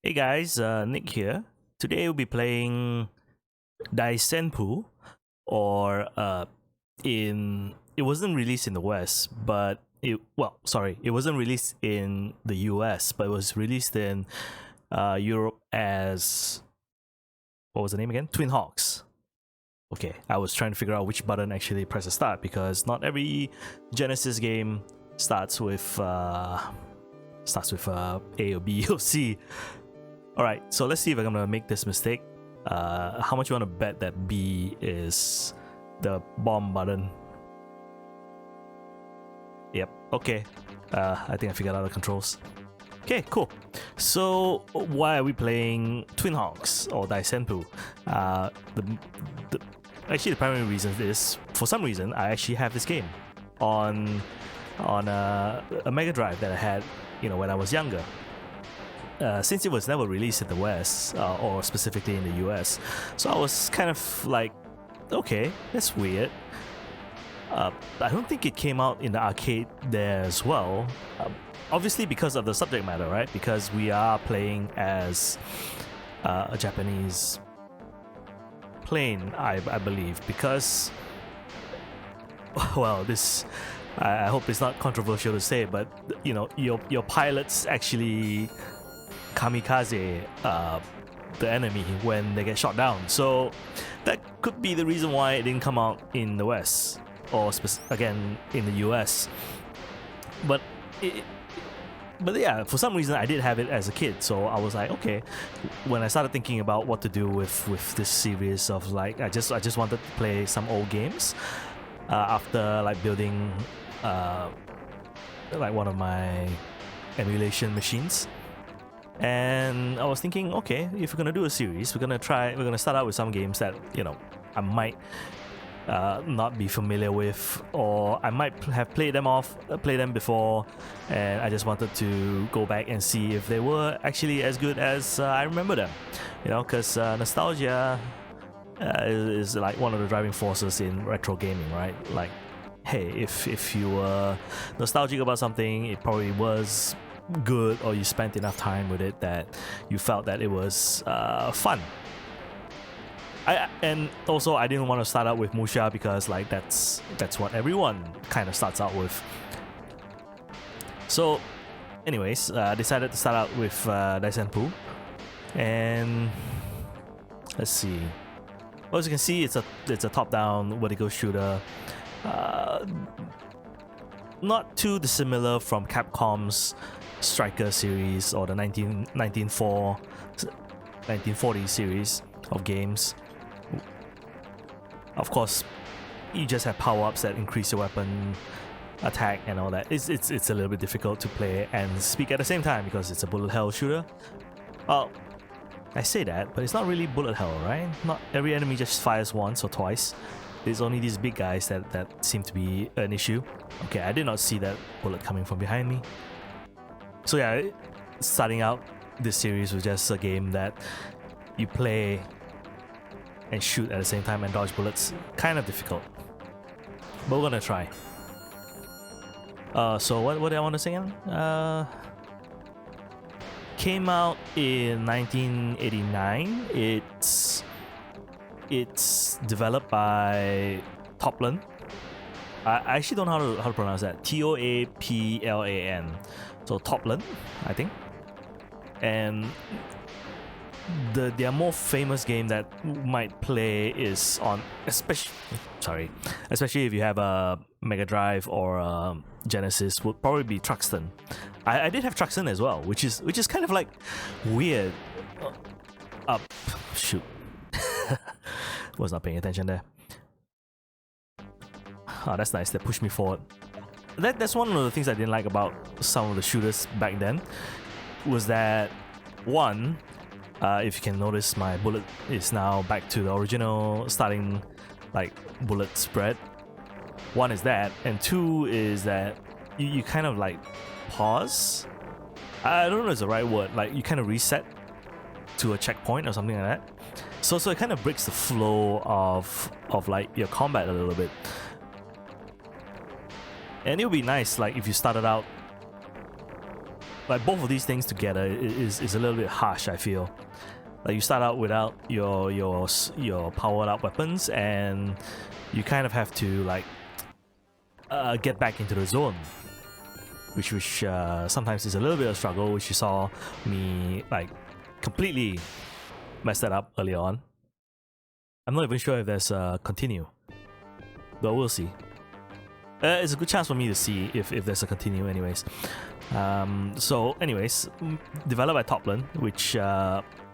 Hey guys, Nick here. Today we'll be playing Daisenpū, or it wasn't released in the West, but it wasn't released in the US, but it was released in Europe as, what was the name again? Twin Hawks. Okay, I was trying to figure out which button actually press to start because not every Genesis game starts with A or B or C. Alright, so let's see if I'm gonna make this mistake. How much you want to bet that B is the bomb button? Yep, okay. I think I figured out the controls. Okay, cool. So why are we playing Twin Hawks or Daisenpū? Actually, the primary reason is, for some reason, I actually have this game on a Mega Drive that I had, when I was younger. Since it was never released in the West, or specifically in the US, so I was kind of like, okay, that's weird. I don't think it came out in the arcade there as well. Obviously because of the subject matter, right? Because we are playing as a Japanese plane, I believe. Because, well, this, I hope it's not controversial to say, but your pilots actually kamikaze the enemy when they get shot down. So that could be the reason why it didn't come out in the West, or again in the US. But yeah, for some reason I did have it as a kid, so I was like, okay. When I started thinking about what to do with this series of, like, I just wanted to play some old games after like building like one of my emulation machines. And I was thinking, okay, if we're gonna do a series, we're gonna start out with some games that I might not be familiar with, or I might have played them before, and I just wanted to go back and see if they were actually as good as I remember them. Because nostalgia is like one of the driving forces in retro gaming, right? Like, hey, if you were nostalgic about something, it probably was good, or you spent enough time with it that you felt that it was fun. And also I didn't want to start out with Musha because, like, that's what everyone kind of starts out with. So anyways, I decided to start out with Daisenpū, and let's see. Well, as you can see, it's a top-down vertical shooter. Not too dissimilar from Capcom's Striker series or the 1940 series of games. Of course, you just have power-ups that increase your weapon attack and all that. It's a little bit difficult to play and speak at the same time because it's a bullet hell shooter. Well, I say that, but it's not really bullet hell, right? Not every enemy just fires once or twice. There's only these big guys that seem to be an issue. Okay, I did not see that bullet coming from behind me. So yeah, starting out this series was just a game that you play and shoot at the same time and dodge bullets. Kind of difficult, but we're gonna try. So what did I want to say again? Came out in 1989. It's developed by Toaplan. I actually don't know how to pronounce that. Toaplan. So Toaplan, I think. And their more famous game that might play is on, especially if you have a Mega Drive or a Genesis, would probably be Truxton. I did have Truxton as well, which is kind of like weird. Shoot. Was not paying attention there. Oh, that's nice. That pushed me forward. That's one of the things I didn't like about some of the shooters back then, was that, one, if you can notice, my bullet is now back to the original starting, like, bullet spread. One is that, and two is that you kind of like pause. I don't know if it's the right word. Like, you kind of reset to a checkpoint or something like that. So it kind of breaks the flow of like your combat a little bit. And it would be nice, like, if you started out like both of these things together is a little bit harsh, I feel. Like you start out without your powered up weapons, and you kind of have to like get back into the zone, which sometimes is a little bit of struggle, which you saw me like completely mess that up early on. I'm not even sure if there's a continue, but we'll see. It's a good chance for me to see if there's a continue anyways. So anyways, developed by Toaplan, which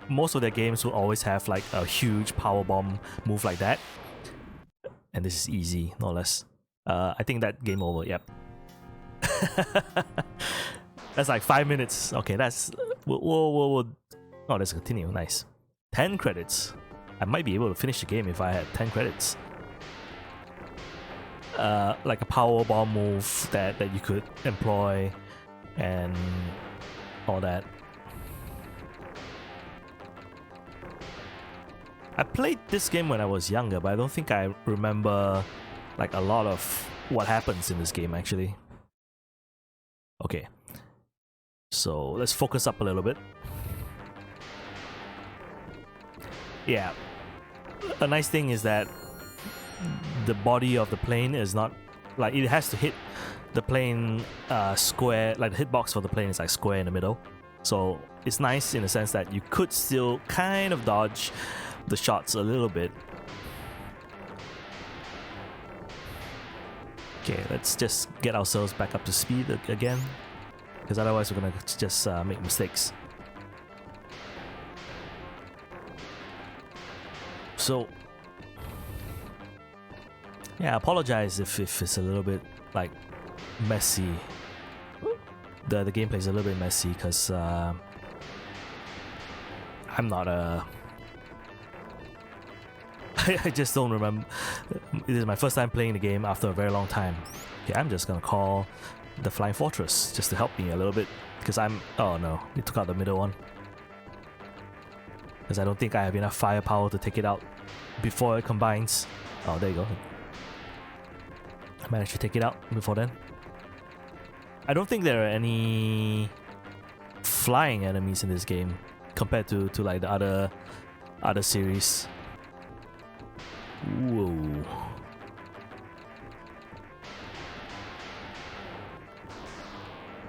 most of their games will always have like a huge power bomb move like that. And this is easy, no less. I think that game over, yep. That's like 5 minutes. Okay, that's... we'll oh, there's a continue, nice. 10 credits. I might be able to finish the game if I had 10 credits. Like a power bomb move that you could employ and all that. I played this game when I was younger, but I don't think I remember like a lot of what happens in this game actually. Okay, so let's focus up a little bit. Yeah, a nice thing is that the body of the plane is not like, it has to hit the plane square, like the hitbox for the plane is like square in the middle. So it's nice in the sense that you could still kind of dodge the shots a little bit. Okay, let's just get ourselves back up to speed again, because otherwise we're gonna just make mistakes. So yeah, I apologize if it's a little bit like messy. The gameplay is a little bit messy because I'm not a... I just don't remember. It is my first time playing the game after a very long time. Okay, I'm just gonna call the Flying Fortress just to help me a little bit, because I'm... oh no, it took out the middle one. Because I don't think I have enough firepower to take it out before it combines. Oh, there you go. I managed to take it out before then. I don't think there are any flying enemies in this game compared to like the other series. Whoa.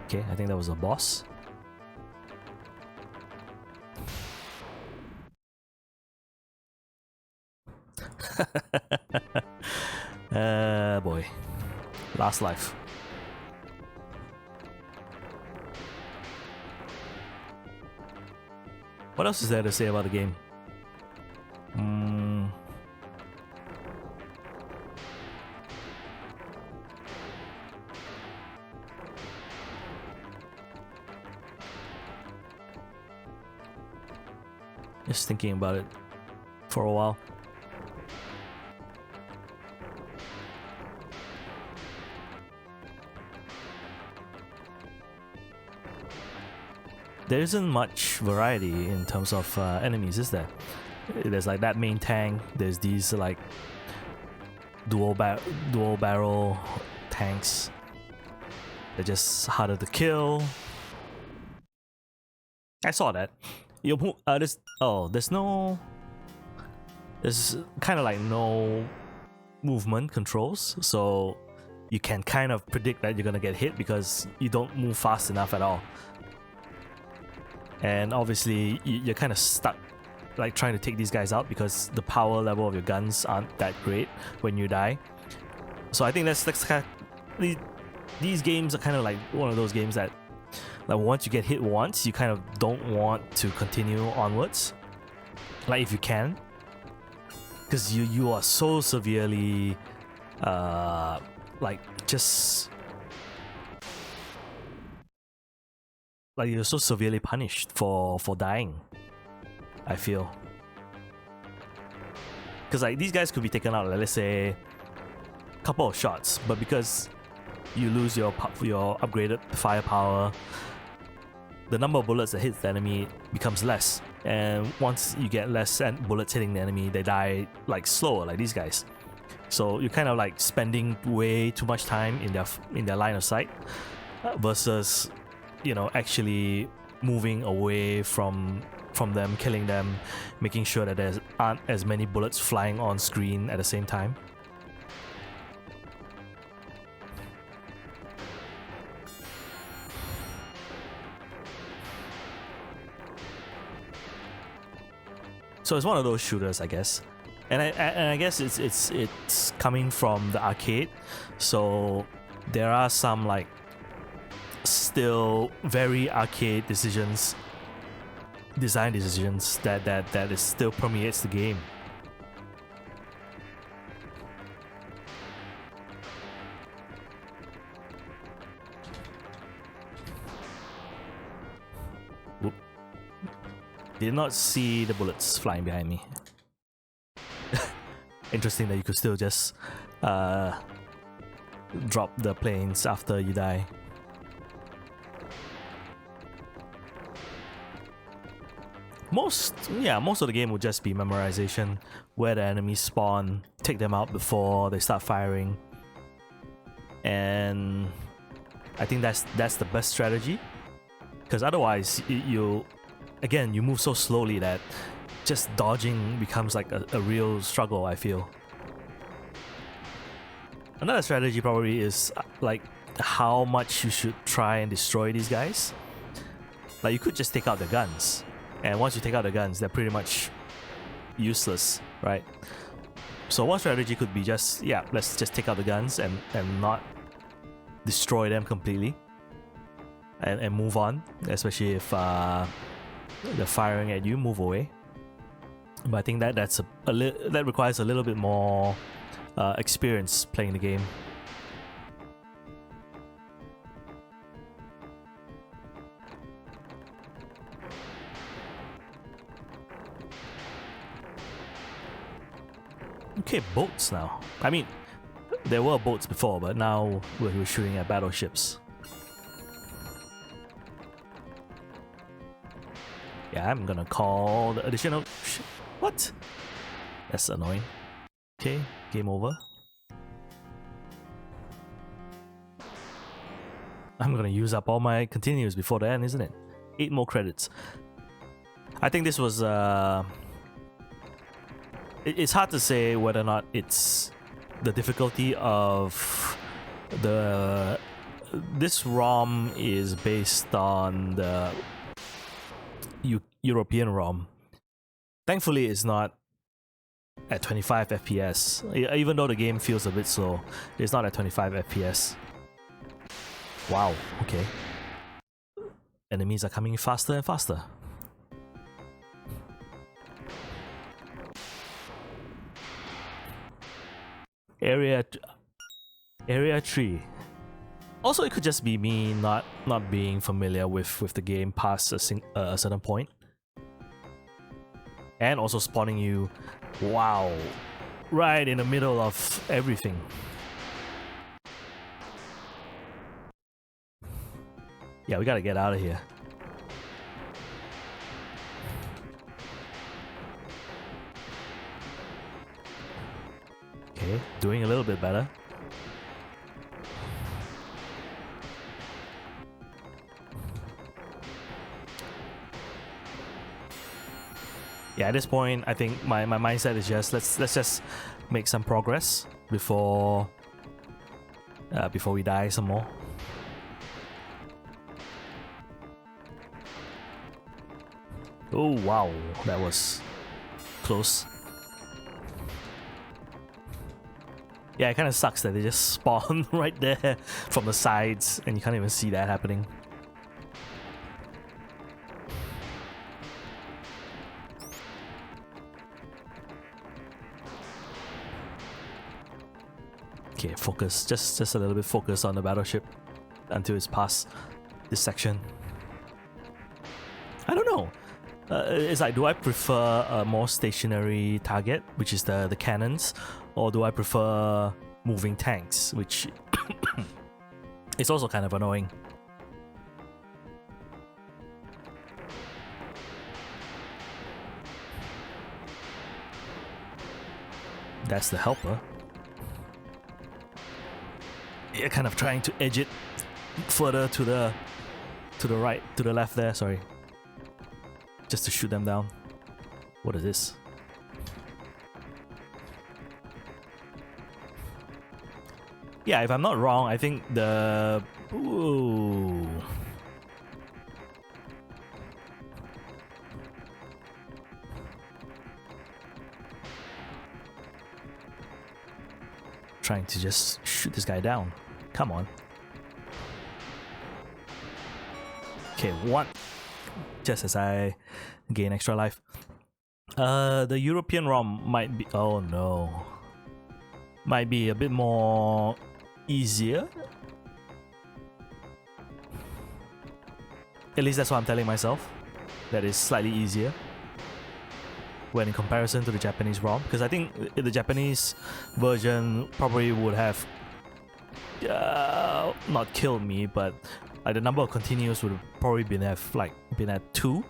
Okay, I think that was a boss. Boy. Last life. What else is there to say about the game? Just thinking about it for a while. There isn't much variety in terms of enemies, is there? There's like that main tank, there's these like dual barrel tanks. They're just harder to kill. I saw that. There's kind of like no movement controls, so you can kind of predict that you're gonna get hit because you don't move fast enough at all. And obviously you're kind of stuck like trying to take these guys out because the power level of your guns aren't that great when you die. So I think that's kind of, these games are kind of like one of those games that like once you get hit once, you kind of don't want to continue onwards, like if you can, because you are so severely like just like you're so severely punished for dying, I feel. Because like these guys could be taken out, like, let's say a couple of shots, but because you lose your upgraded firepower, the number of bullets that hits the enemy becomes less, and once you get less bullets hitting the enemy, they die like slower, like these guys. So you're kind of like spending way too much time in their line of sight versus you know, actually moving away from them, killing them, making sure that there aren't as many bullets flying on screen at the same time. So it's one of those shooters, I guess, and I guess it's coming from the arcade, so there are some like still very arcade design decisions that is still permeates the game. Whoop. Did not see the bullets flying behind me. Interesting that you could still just drop the planes after you die. Most of the game would just be memorization, where the enemies spawn, take them out before they start firing, and I think that's the best strategy, because otherwise you move so slowly that just dodging becomes like a real struggle, I feel. Another strategy probably is like how much you should try and destroy these guys. Like you could just take out the guns, and once you take out the guns, they're pretty much useless, right? So one strategy could be just, let's just take out the guns and not destroy them completely, and move on, especially if they're firing at you, move away. But I think that requires a little bit more experience playing the game. Okay, boats now. I mean, there were boats before, but now we're shooting at battleships. Yeah, I'm gonna call the additional... What? That's annoying. Okay, game over. I'm gonna use up all my continues before the end, isn't it? 8 more credits. I think this was... It's hard to say whether or not it's the difficulty of this ROM is based on the European ROM. Thankfully, it's not at 25 FPS. Even though the game feels a bit slow, it's not at 25 FPS. Wow, okay. Enemies are coming faster and faster. Area 3. Also, it could just be me not being familiar with the game past a certain point. And also spawning you, wow, right in the middle of everything. Yeah, we gotta get out of here. Okay, doing a little bit better. Yeah, at this point, I think my mindset is just let's just make some progress before we die some more. Oh wow, that was close. Yeah, it kind of sucks that they just spawn right there from the sides and you can't even see that happening. Okay, focus. Just a little bit focus on the battleship until it's past this section. I don't know. It's like, do I prefer a more stationary target, which is the cannons, or do I prefer moving tanks, which is also kind of annoying. That's the helper. You're kind of trying to edge it further to to the right, to the left there, sorry. Just to shoot them down. What is this? Yeah, if I'm not wrong, I think the... Ooh. Trying to just shoot this guy down. Come on. Okay, one. Just as I gain extra life. The European ROM might be... Oh no. Might be a bit more easier. At least that's what I'm telling myself. That is slightly easier when in comparison to the Japanese ROM, because I think the Japanese version probably would have not killed me, but like the number of continues would have probably been at 2,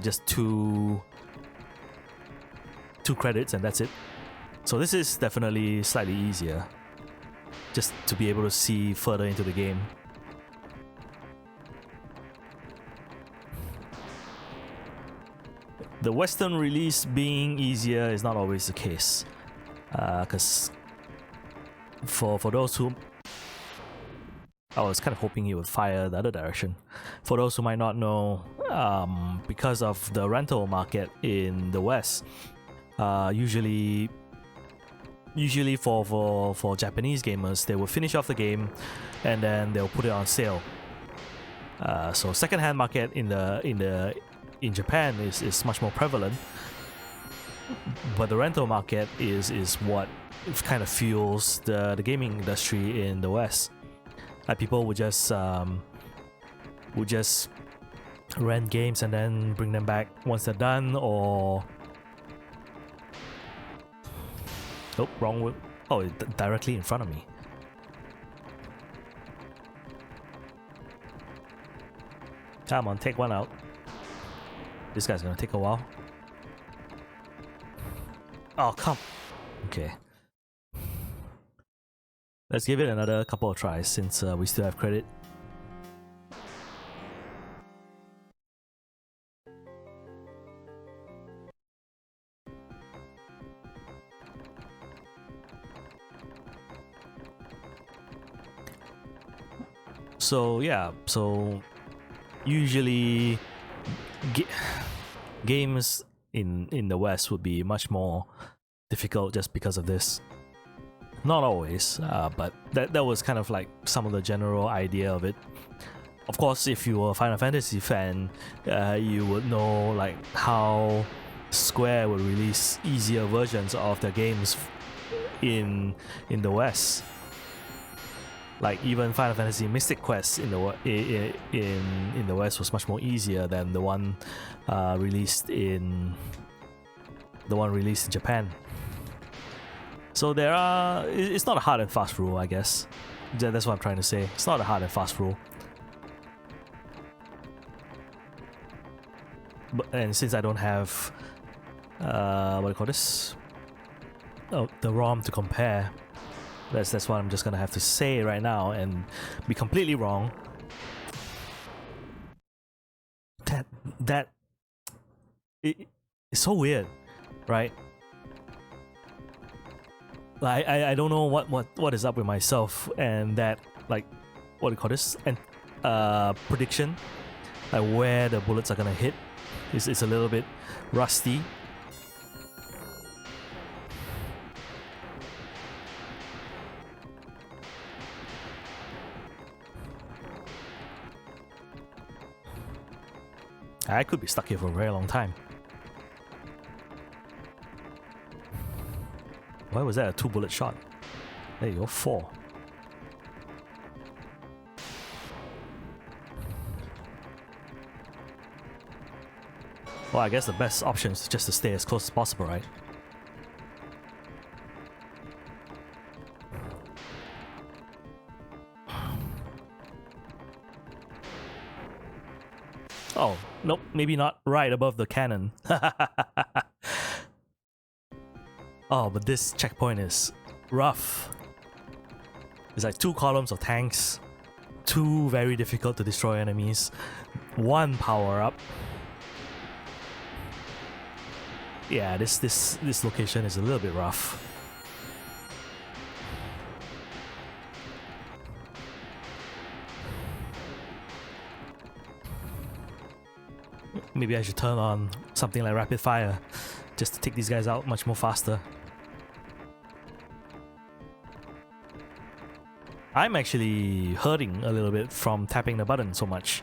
just two credits, and that's it. So this is definitely slightly easier, just to be able to see further into the game. The Western release being easier is not always the case, because for those who... I was kind of hoping he would fire the other direction. For those who might not know, because of the rental market in the West, usually for Japanese gamers, they will finish off the game and then they'll put it on sale. So second-hand market in Japan is much more prevalent, but the rental market is what kind of fuels the gaming industry in the West. Like people would just rent games and then bring them back once they're done, or oh, wrong way. Oh, directly in front of me. Come on, take one out. This guy's gonna take a while. Oh, come. Okay. Let's give it another couple of tries since we still have credit. So yeah, so usually games in the West would be much more difficult just because of this. Not always, but that was kind of like some of the general idea of it. Of course, if you were a Final Fantasy fan, you would know like how Square would release easier versions of their games in the West. Like even Final Fantasy Mystic Quest in the West was much more easier than the one released in Japan. So there are... It's not a hard and fast rule, I guess. That's what I'm trying to say. It's not a hard and fast rule. And since I don't have... what do you call this? Oh, the ROM to compare. That's what I'm just gonna have to say right now and be completely wrong. It's so weird, right? I don't know what is up with myself and that, like, what do you call this? And prediction, like where the bullets are gonna hit is a little bit rusty. I could be stuck here for a very long time. Why was that a 2-bullet shot? There you go, 4. Well, I guess the best option is just to stay as close as possible, right? Oh, nope, maybe not right above the cannon. Oh, but this checkpoint is rough. It's like 2 columns of tanks two very difficult to destroy enemies, one power up. Yeah, this location is a little bit rough. Maybe I should turn on something like rapid fire just to take these guys out much more faster. I'm actually hurting a little bit from tapping the button so much.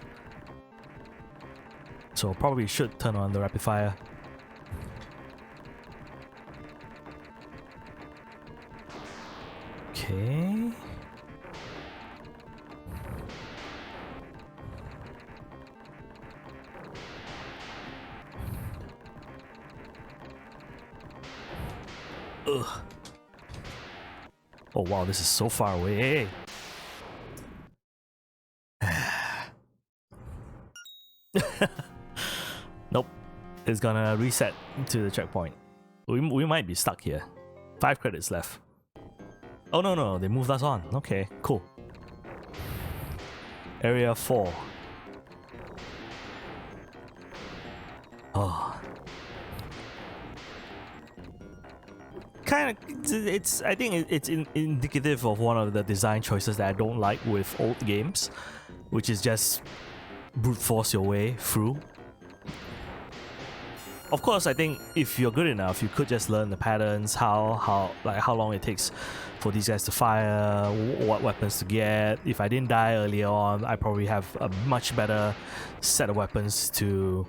So probably should turn on the rapid fire. Okay. Ugh. Oh wow, this is so far away. Nope. It's gonna reset to the checkpoint. We might be stuck here. 5 credits left. Oh no, they moved us on. Okay, cool. Area 4. Oh. Kind of, I think it's indicative of one of the design choices that I don't like with old games, which is just brute force your way through. Of course, I think if you're good enough, you could just learn the patterns, how long it takes for these guys to fire, what weapons to get. If I didn't die earlier on, I probably have a much better set of weapons to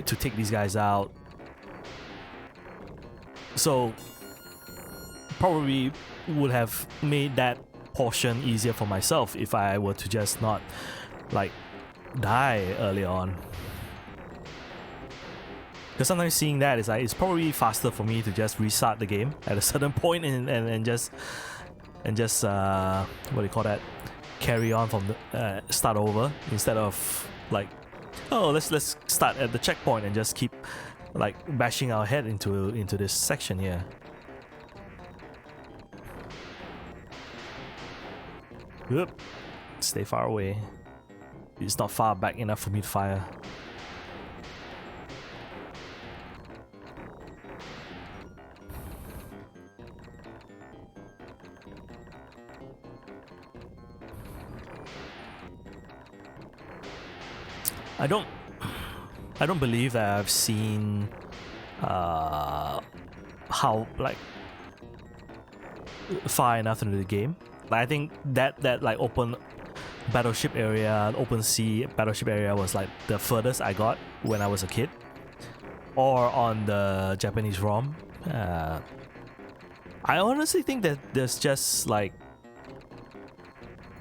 take these guys out. So probably would have made that portion easier for myself if I were to just not like die early on. Because sometimes seeing that is like it's probably faster for me to just restart the game at a certain point and just what do you call that, carry on from the start over instead of like, oh, let's start at the checkpoint and just keep like bashing our head into this section here. Oop. Stay far away. It's not far back enough for me to fire. I don't believe that I've seen how like far enough into the game. Like, I think that like open battleship area, open sea battleship area was like the furthest I got when I was a kid, or on the Japanese ROM. I honestly think that there's just like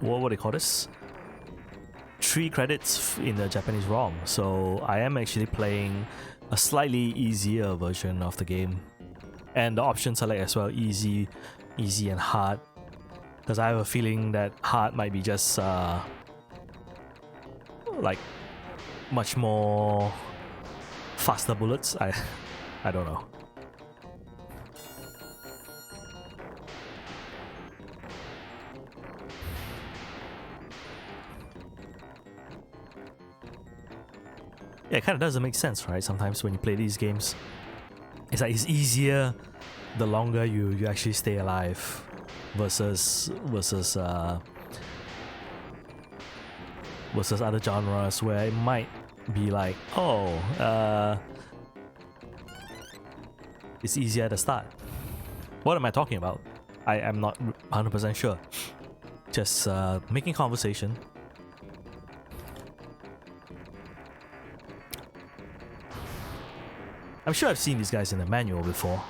what do they call this? 3 credits in the Japanese ROM, so I am actually playing a slightly easier version of the game, and the options are like as well easy and hard, because I have a feeling that hard might be just like much more faster bullets. I don't know. Yeah, it kind of doesn't make sense, right? Sometimes when you play these games, it's like it's easier the longer you actually stay alive versus other genres where it might be like, oh, it's easier at the start. What am I talking about? I'm not 100% sure. Just making conversation. I'm sure I've seen these guys in the manual before,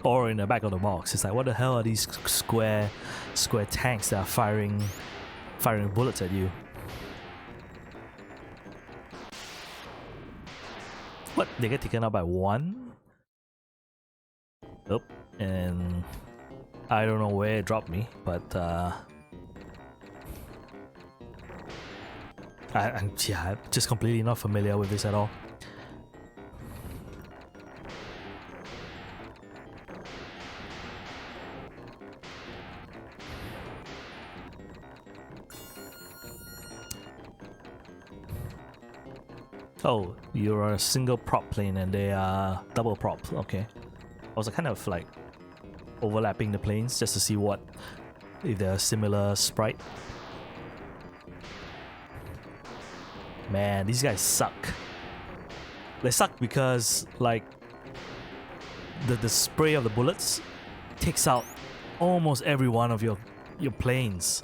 or in the back of the box. It's like, what the hell are these square tanks that are firing bullets at you? What? They get taken out by 1? Nope. And I don't know where it dropped me, but I'm just completely not familiar with this at all. Oh, you're a single prop plane and they are double prop. Okay. I was kind of like overlapping the planes just to see what if they're similar sprite. Man, these guys suck. They suck because like the spray of the bullets takes out almost every one of your planes.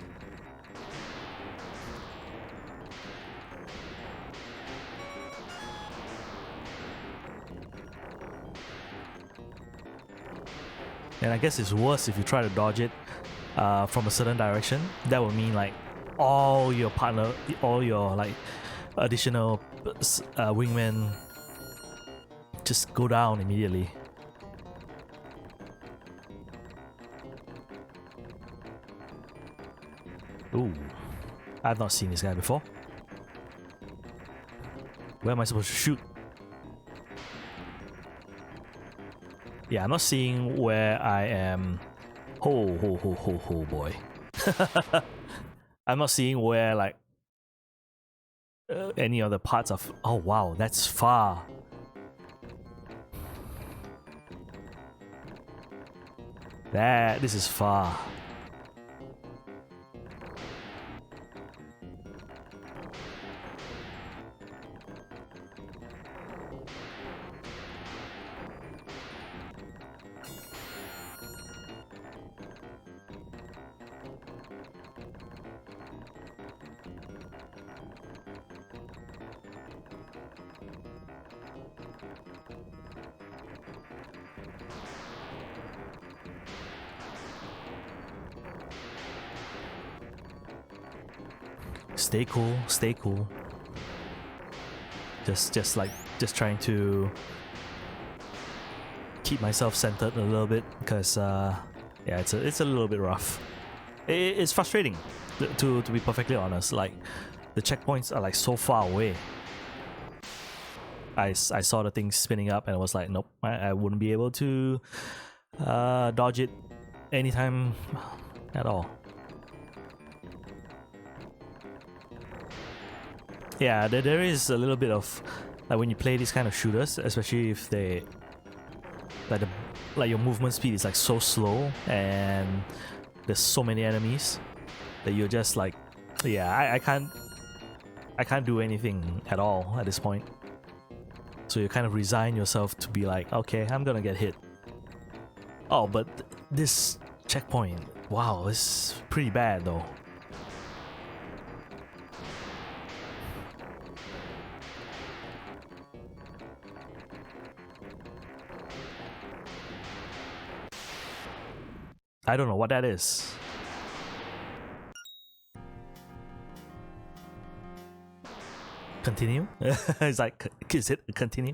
And I guess it's worse if you try to dodge it from a certain direction. That would mean like all your like additional wingmen just go down immediately. Ooh, I've not seen this guy before. Where am I supposed to shoot? Yeah, I'm not seeing where I am. Ho boy. I'm not seeing where like any of the parts of. Oh wow, that's far. This is far. Stay cool, stay cool. Just trying to keep myself centered a little bit because yeah, it's a little bit rough. It's frustrating to be perfectly honest. Like the checkpoints are like so far away. I saw the thing spinning up and I was like, nope, I wouldn't be able to dodge it anytime at all. Yeah, there is a little bit of like when you play these kind of shooters, especially if they like your movement speed is like so slow and there's so many enemies that you're just like, yeah, I can't do anything at all at this point. So you kind of resign yourself to be like, okay, I'm gonna get hit. Oh, but this checkpoint, wow, it's pretty bad though. I don't know what that is. Continue? It's like, is it continue?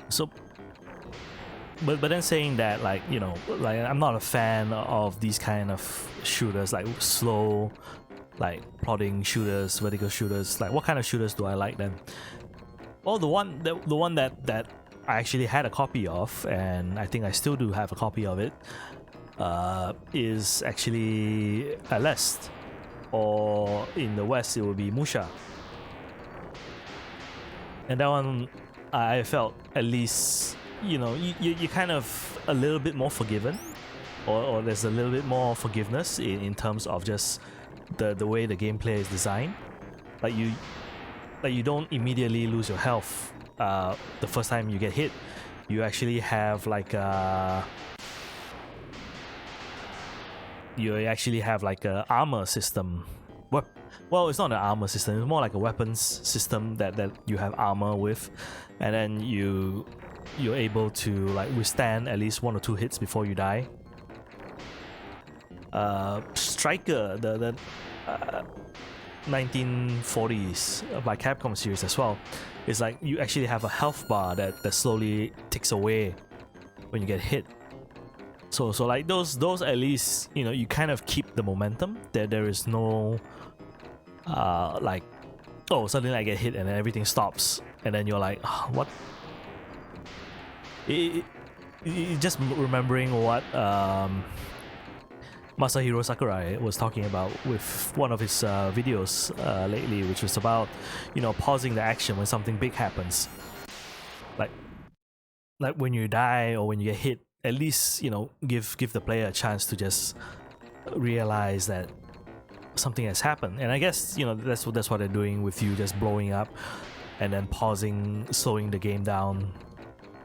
So but then saying that, like, you know, like I'm not a fan of these kind of shooters, like slow, like plodding shooters, vertical shooters. Like, what kind of shooters do I like then? Well, the one that I actually had a copy of, and I think I still do have a copy of it, is actually Alest, or in the West it would be Musha. And that one, I felt at least, you know, you're kind of a little bit more forgiven, or there's a little bit more forgiveness in terms of just the way the gameplay is designed. Like you don't immediately lose your health the first time you get hit. You actually have like a armor system. Well, it's not an armor system, it's more like a weapons system that you have armor with, and then you're able to like withstand at least 1 or 2 hits before you die. Striker, the 1940s by Capcom series as well, is like you actually have a health bar that slowly ticks away when you get hit. So like those at least, you know, you kind of keep the momentum. There is no like, oh, suddenly I get hit and then everything stops and then you're like, "Ah, what?" Just remembering what Masahiro Sakurai was talking about with one of his videos lately, which was about, you know, pausing the action when something big happens. Like when you die or when you get hit, at least, you know, give the player a chance to just realize that something has happened. And I guess, you know, that's what they're doing with you just blowing up and then pausing, slowing the game down.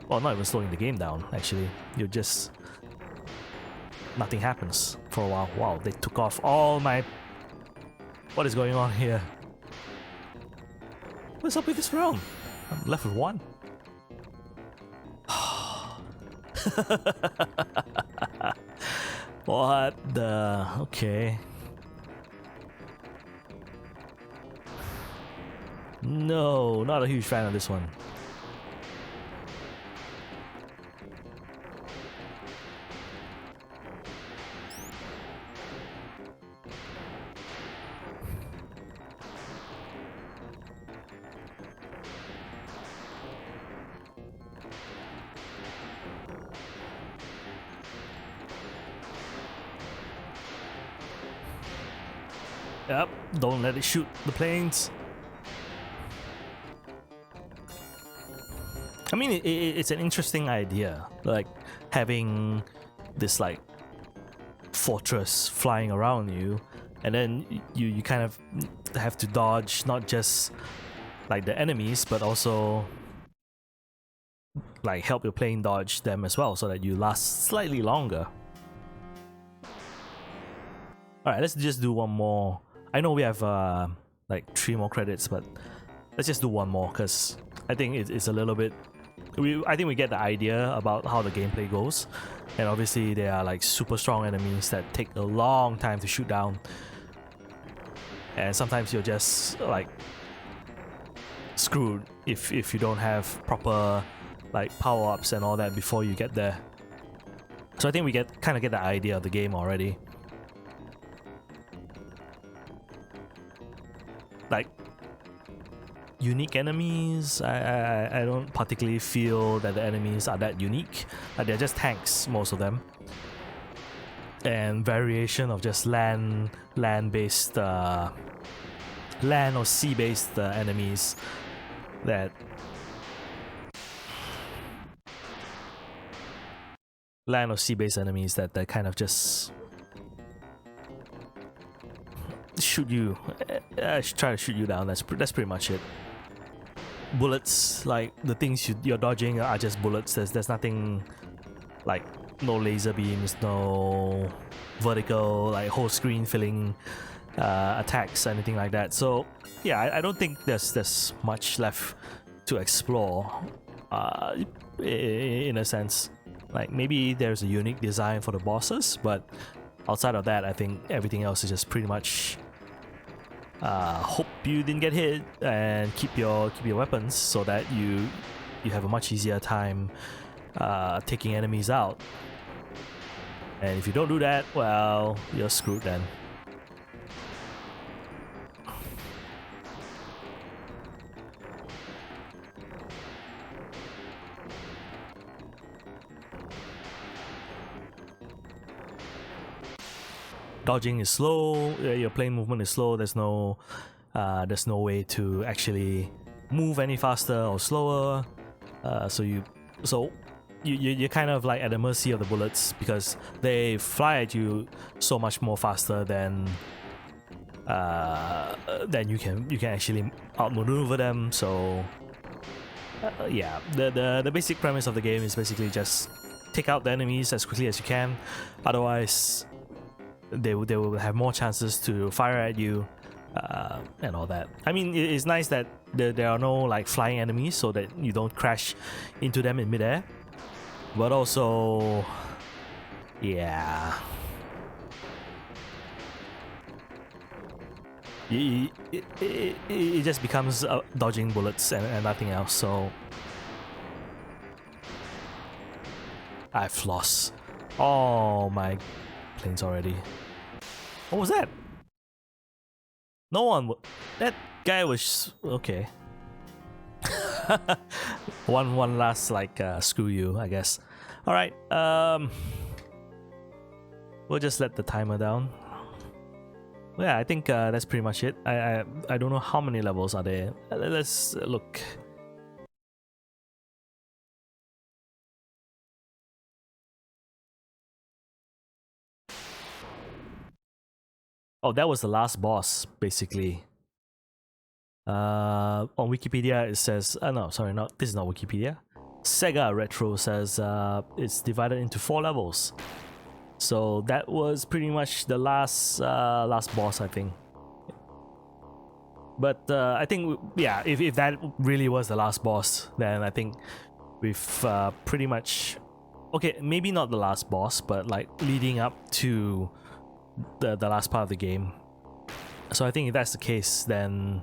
Well, not even slowing the game down, actually. You're just... nothing happens for a while. Wow, they took off all my... What is going on here? What's up with this round? I'm left with one. What the... Okay. No, not a huge fan of this one. Yep, don't let it shoot the planes. I mean, it's an interesting idea, like having this like fortress flying around you, and then you kind of have to dodge not just like the enemies, but also like help your plane dodge them as well, so that you last slightly longer. All right, let's just do one more. I know we have like 3 more credits, but let's just do one more because I think it's a little bit... I think we get the idea about how the gameplay goes, and obviously they are like super strong enemies that take a long time to shoot down, and sometimes you're just like screwed if you don't have proper like power-ups and all that before you get there. So I think we kind of get the idea of the game already. Like unique enemies, I don't particularly feel that the enemies are that unique. They're just tanks, most of them, and variation of just land-based, land or sea-based enemies that kind of just shoot you, try to shoot you down. That's pretty much it. Bullets, like the things you're dodging are just bullets. There's nothing like, no laser beams, no vertical like whole screen filling attacks, anything like that. So yeah, I don't think there's much left to explore in a sense. Like maybe there's a unique design for the bosses, but outside of that, I think everything else is just pretty much hope you didn't get hit and keep your weapons so that you have a much easier time taking enemies out. And if you don't do that, well, you're screwed then. Dodging is slow, your plane movement is slow. There's no way to actually move any faster or slower. So you're kind of like at the mercy of the bullets because they fly at you so much more faster than you can actually outmaneuver them. So yeah, the basic premise of the game is basically just take out the enemies as quickly as you can. Otherwise, they will have more chances to fire at you and all that. I mean, it's nice that there are no like flying enemies so that you don't crash into them in midair. But also, yeah, it just becomes dodging bullets and nothing else. So I've lost all my planes already. What was that? No one. That guy was okay. one last like screw you, I guess. All right, we'll just let the timer down. Yeah, I think that's pretty much it. I don't know how many levels are there. Let's look. Oh, that was the last boss, basically. On Wikipedia it says, no, sorry, this is not Wikipedia. Sega Retro says it's divided into 4 levels. So that was pretty much the last boss, I think. But I think, yeah, if that really was the last boss, then I think we've pretty much, okay, maybe not the last boss, but like leading up to the last part of the game. So I think if that's the case, then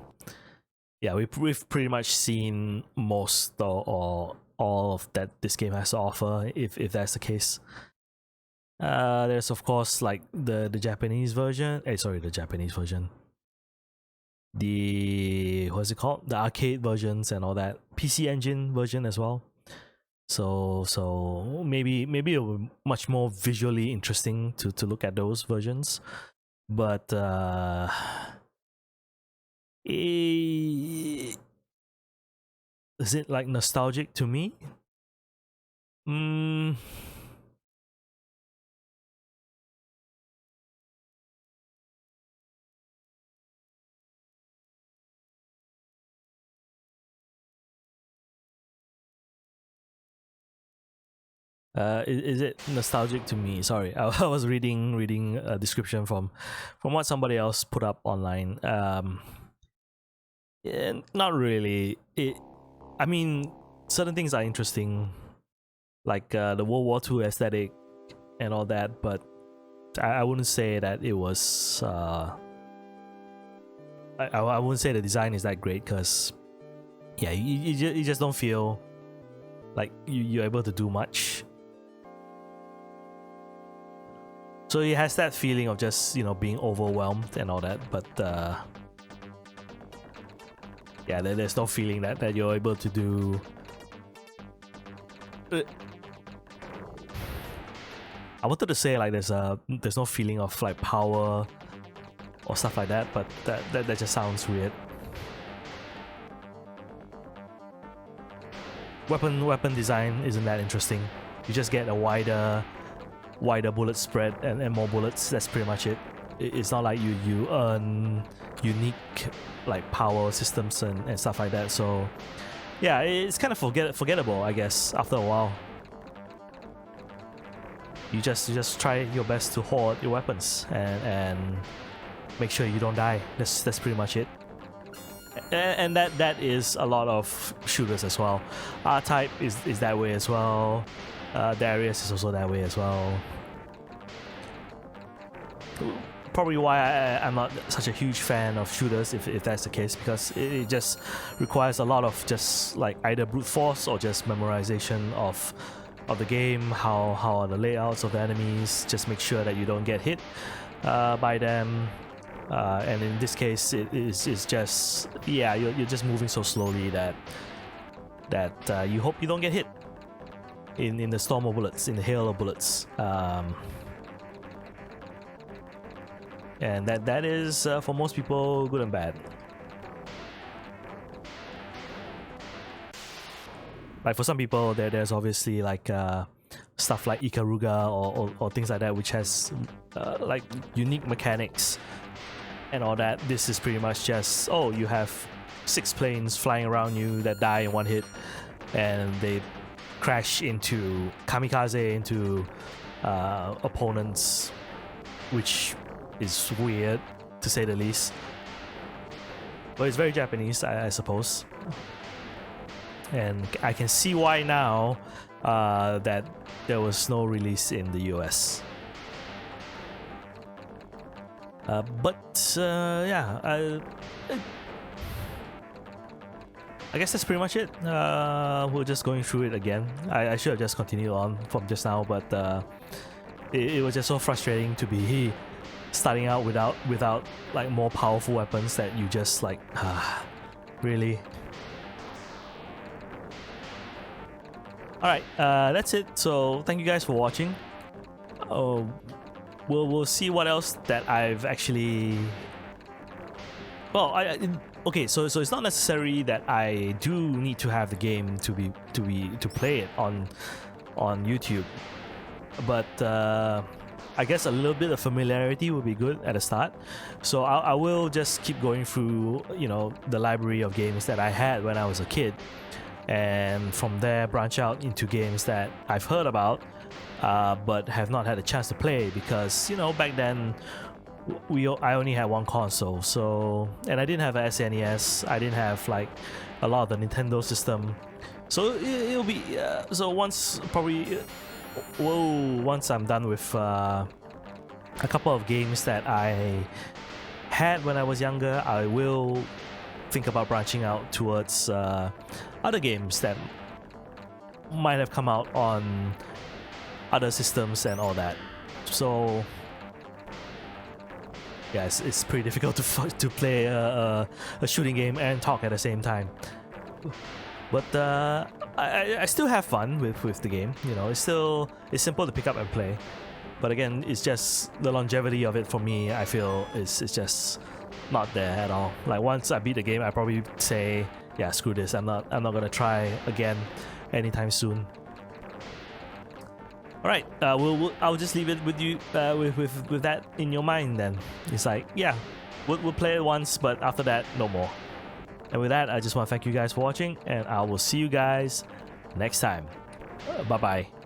yeah, we've pretty much seen most or all of that this game has to offer, if that's the case. There's of course like the Japanese version. The Japanese version. The what's it called? The arcade versions and all that. PC Engine version as well. So maybe it will be much more visually interesting to look at those versions. But is it like nostalgic to me? Is it nostalgic to me? Sorry, I was reading a description from what somebody else put up online. Yeah, not really. I mean, certain things are interesting, like the World War II aesthetic and all that, but I wouldn't say that it was. I wouldn't say the design is that great, because yeah, you just don't feel like you're able to do much. So it has that feeling of just, being overwhelmed and all that, but yeah, there's no feeling that you're able to do. I wanted to say like there's no feeling of like power or stuff like that, but that just sounds weird. Weapon design isn't that interesting. You just get a wider bullet spread and more bullets. That's pretty much it. It's not like you earn unique like power systems and stuff like that. So yeah, it's kind of forgettable, I guess, after a while. You just try your best to hoard your weapons and make sure you don't die. That's pretty much it. And that is a lot of shooters as well. R-Type is that way as well. Darius is also that way as well. Probably why I'm not such a huge fan of shooters, if that's the case, because it just requires a lot of just like either brute force or just memorization of the game, how are the layouts of the enemies, just make sure that you don't get hit by them. And in this case, it's just, yeah, you're just moving so slowly that you hope you don't get hit in the storm of bullets, in the hail of bullets. And that is for most people good and bad. Like for some people, there's obviously like stuff like Ikaruga or things like that, which has like unique mechanics and all that. This is pretty much just, oh, you have 6 planes flying around you that die in one hit, and they crash into kamikaze into opponents, which is weird to say the least. But it's very Japanese, I suppose. And I can see why now that there was no release in the US. But yeah, I guess that's pretty much it. We're just going through it again. I should have just continued on from just now, but it was just so frustrating to be starting out without like more powerful weapons that you just like, really. All right, that's it. So thank you guys for watching. We'll see what else that I've actually. Well, okay. So it's not necessary that I do need to have the game to play it on YouTube, but I guess a little bit of familiarity would be good at the start. So I will just keep going through, you know, the library of games that I had when I was a kid, and from there branch out into games that I've heard about, but have not had a chance to play because, you know, back then I only had one console, so, and I didn't have a SNES, I didn't have like a lot of the Nintendo system, so it'll be so once probably once I'm done with a couple of games that I had when I was younger, I will think about branching out towards other games that might have come out on other systems and all that. So yeah, it's pretty difficult to play a shooting game and talk at the same time. But I still have fun with the game. You know, it's simple to pick up and play. But again, it's just the longevity of it for me. I feel it's just not there at all. Like once I beat the game, I probably say, yeah, screw this. I'm not gonna try again anytime soon. All right, I'll just leave it with you with that in your mind. Then it's like, yeah, we'll play it once, but after that, no more. And with that, I just want to thank you guys for watching, and I will see you guys next time. Bye bye.